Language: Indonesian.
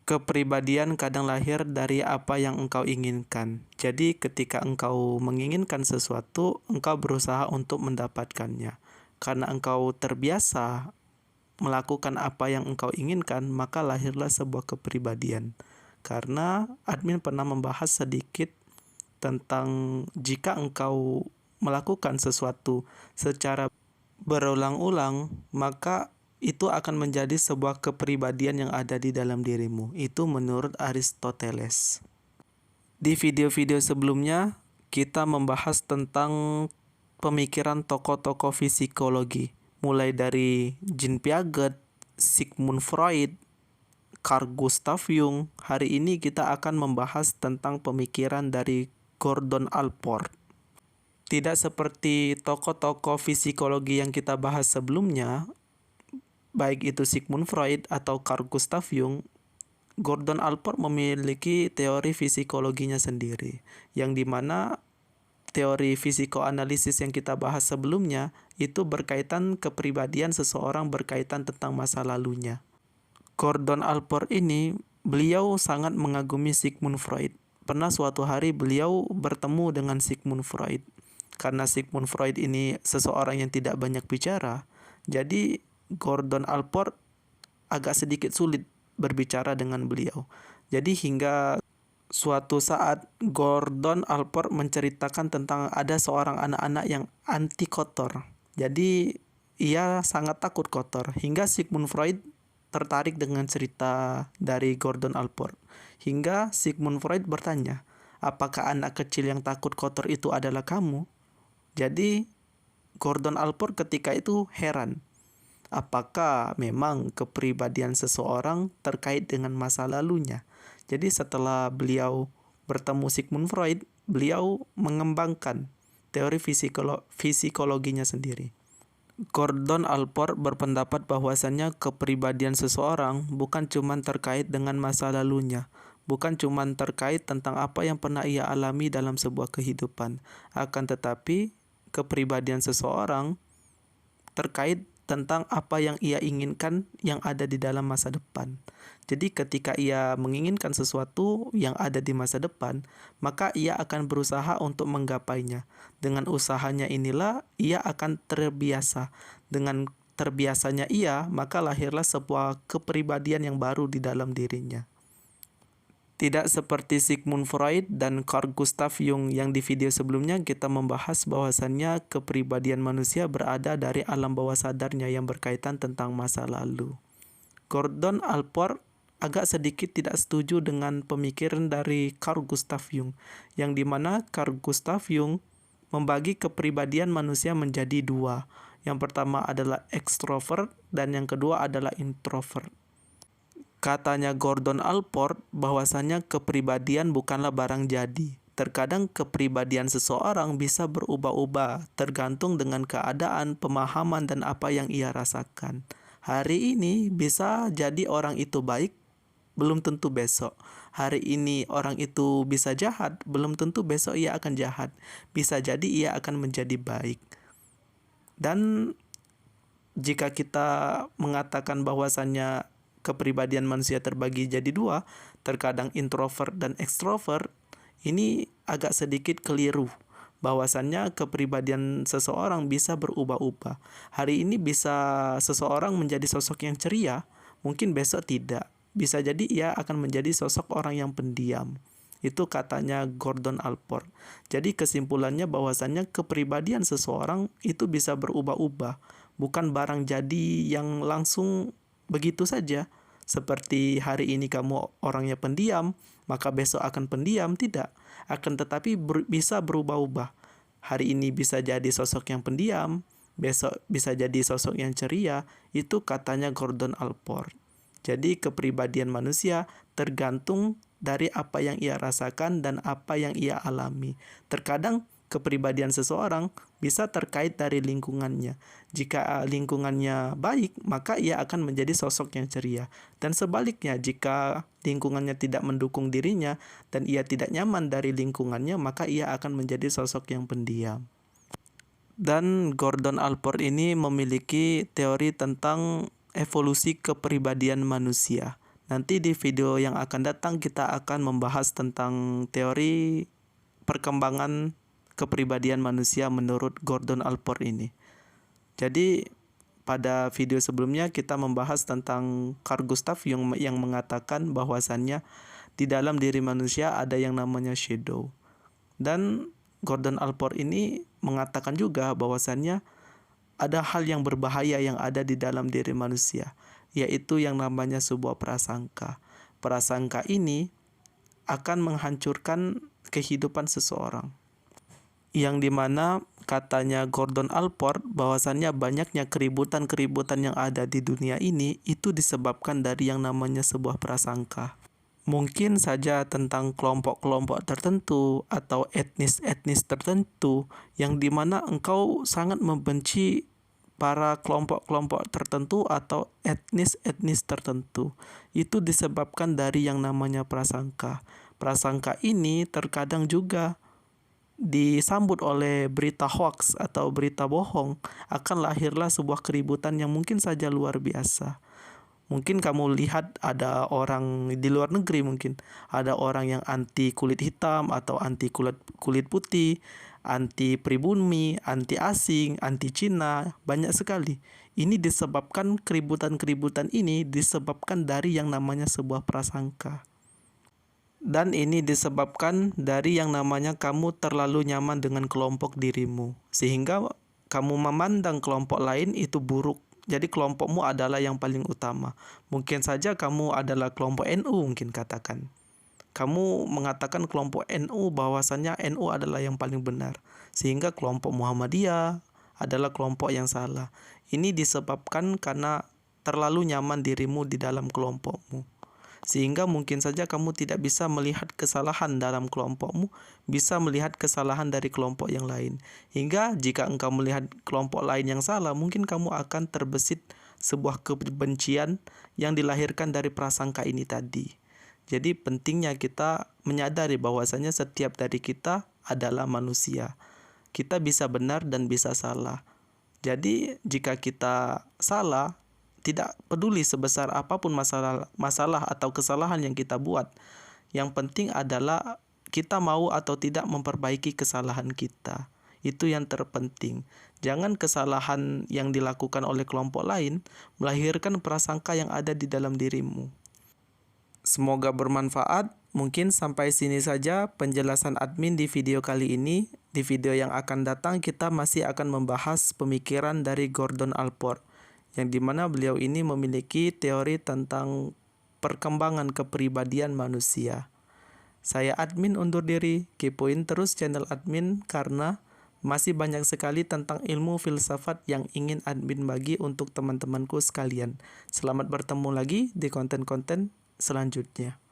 Kepribadian kadang lahir dari apa yang engkau inginkan. Jadi ketika engkau menginginkan sesuatu, engkau berusaha untuk mendapatkannya. Karena engkau terbiasa melakukan apa yang engkau inginkan, maka lahirlah sebuah kepribadian. Karena admin pernah membahas sedikit tentang jika engkau melakukan sesuatu secara berulang-ulang, maka itu akan menjadi sebuah kepribadian yang ada di dalam dirimu. Itu menurut Aristoteles. Di video-video sebelumnya, kita membahas tentang pemikiran tokoh-tokoh psikologi, mulai dari Jean Piaget, Sigmund Freud, Carl Gustav Jung. Hari ini kita akan membahas tentang pemikiran dari Gordon Allport. Tidak seperti tokoh-tokoh psikologi yang kita bahas sebelumnya, baik itu Sigmund Freud atau Carl Gustav Jung, Gordon Allport memiliki teori psikologinya sendiri, yang dimana teori psikoanalisis yang kita bahas sebelumnya itu berkaitan kepribadian seseorang berkaitan tentang masa lalunya. Gordon Allport ini, beliau sangat mengagumi Sigmund Freud. Pernah suatu hari beliau bertemu dengan Sigmund Freud. Karena Sigmund Freud ini seseorang yang tidak banyak bicara, jadi Gordon Allport agak sedikit sulit berbicara dengan beliau. Jadi hingga suatu saat Gordon Allport menceritakan tentang ada seorang anak-anak yang anti kotor. Jadi ia sangat takut kotor. Hingga Sigmund Freud tertarik dengan cerita dari Gordon Allport. Hingga Sigmund Freud bertanya, apakah anak kecil yang takut kotor itu adalah kamu? Jadi Gordon Allport ketika itu heran. Apakah memang kepribadian seseorang terkait dengan masa lalunya? Jadi setelah beliau bertemu Sigmund Freud, beliau mengembangkan teori psikologinya sendiri. Gordon Allport berpendapat bahwasannya kepribadian seseorang bukan cuma terkait dengan masa lalunya, bukan cuma terkait tentang apa yang pernah ia alami dalam sebuah kehidupan, akan tetapi kepribadian seseorang terkait tentang apa yang ia inginkan yang ada di dalam masa depan. Jadi ketika ia menginginkan sesuatu yang ada di masa depan, maka ia akan berusaha untuk menggapainya. Dengan usahanya inilah ia akan terbiasa. Dengan terbiasanya ia, maka lahirlah sebuah kepribadian yang baru di dalam dirinya. Tidak seperti Sigmund Freud dan Carl Gustav Jung yang di video sebelumnya kita membahas bahwasannya kepribadian manusia berada dari alam bawah sadarnya yang berkaitan tentang masa lalu. Gordon Allport agak sedikit tidak setuju dengan pemikiran dari Carl Gustav Jung, yang dimana Carl Gustav Jung membagi kepribadian manusia menjadi dua. Yang pertama adalah ekstrovert dan yang kedua adalah introvert. Katanya Gordon Allport bahwasanya kepribadian bukanlah barang jadi. Terkadang kepribadian seseorang bisa berubah-ubah tergantung dengan keadaan, pemahaman, dan apa yang ia rasakan. Hari ini bisa jadi orang itu baik, belum tentu besok. Hari ini orang itu bisa jahat, belum tentu besok ia akan jahat. Bisa jadi ia akan menjadi baik. Dan jika kita mengatakan bahwasannya kepribadian manusia terbagi jadi dua, terkadang introvert dan ekstrovert, ini agak sedikit keliru. Bahwasannya kepribadian seseorang bisa berubah-ubah. Hari ini bisa seseorang menjadi sosok yang ceria, mungkin besok tidak. Bisa jadi ia akan menjadi sosok orang yang pendiam. Itu katanya Gordon Allport. Jadi kesimpulannya bahwasannya kepribadian seseorang itu bisa berubah-ubah. Bukan barang jadi yang langsung begitu saja, seperti hari ini kamu orangnya pendiam, maka besok akan pendiam, tidak. Akan tetapi bisa berubah-ubah. Hari ini bisa jadi sosok yang pendiam, besok bisa jadi sosok yang ceria, itu katanya Gordon Allport. Jadi kepribadian manusia tergantung dari apa yang ia rasakan dan apa yang ia alami. Terkadang kepribadian seseorang bisa terkait dari lingkungannya. Jika lingkungannya baik, maka ia akan menjadi sosok yang ceria. Dan sebaliknya, jika lingkungannya tidak mendukung dirinya dan ia tidak nyaman dari lingkungannya, maka ia akan menjadi sosok yang pendiam. Dan Gordon Allport ini memiliki teori tentang evolusi kepribadian manusia. Nanti di video yang akan datang kita akan membahas tentang teori perkembangan kepribadian manusia menurut Gordon Allport ini. Jadi pada video sebelumnya kita membahas tentang Carl Gustav Jung yang mengatakan bahwasannya di dalam diri manusia ada yang namanya shadow. Dan Gordon Allport ini mengatakan juga bahwasannya ada hal yang berbahaya yang ada di dalam diri manusia, yaitu yang namanya sebuah prasangka. Prasangka ini akan menghancurkan kehidupan seseorang. Yang dimana katanya Gordon Allport bahwasannya banyaknya keributan-keributan yang ada di dunia ini itu disebabkan dari yang namanya sebuah prasangka. Mungkin saja tentang kelompok-kelompok tertentu atau etnis-etnis tertentu yang dimana engkau sangat membenci para kelompok-kelompok tertentu atau etnis-etnis tertentu. Itu disebabkan dari yang namanya prasangka. Prasangka ini terkadang juga disambut oleh berita hoax atau berita bohong, akan lahirlah sebuah keributan yang mungkin saja luar biasa. Mungkin kamu lihat ada orang di luar negeri, mungkin ada orang yang anti kulit hitam atau anti kulit putih, anti pribumi, anti asing, anti Cina, banyak sekali. Ini disebabkan keributan-keributan ini disebabkan dari yang namanya sebuah prasangka. Dan ini disebabkan dari yang namanya kamu terlalu nyaman dengan kelompok dirimu, sehingga kamu memandang kelompok lain itu buruk. Jadi kelompokmu adalah yang paling utama. Mungkin saja kamu adalah kelompok NU, mungkin katakan. Kamu mengatakan kelompok NU bahwasannya NU adalah yang paling benar, sehingga kelompok Muhammadiyah adalah kelompok yang salah. Ini disebabkan karena terlalu nyaman dirimu di dalam kelompokmu. Sehingga mungkin saja kamu tidak bisa melihat kesalahan dalam kelompokmu, bisa melihat kesalahan dari kelompok yang lain. Hingga jika engkau melihat kelompok lain yang salah, mungkin kamu akan terbesit sebuah kebencian yang dilahirkan dari prasangka ini tadi. Jadi pentingnya kita menyadari bahwasanya setiap dari kita adalah manusia. Kita bisa benar dan bisa salah. Jadi jika kita salah, tidak peduli sebesar apapun masalah atau kesalahan yang kita buat. Yang penting adalah kita mau atau tidak memperbaiki kesalahan kita. Itu yang terpenting. Jangan kesalahan yang dilakukan oleh kelompok lain melahirkan prasangka yang ada di dalam dirimu. Semoga bermanfaat. Mungkin sampai sini saja penjelasan admin di video kali ini. Di video yang akan datang kita masih akan membahas pemikiran dari Gordon Allport, yang dimana beliau ini memiliki teori tentang perkembangan kepribadian manusia. Saya admin undur diri, kepoin terus channel admin karena masih banyak sekali tentang ilmu filsafat yang ingin admin bagi untuk teman-temanku sekalian. Selamat bertemu lagi di konten-konten selanjutnya.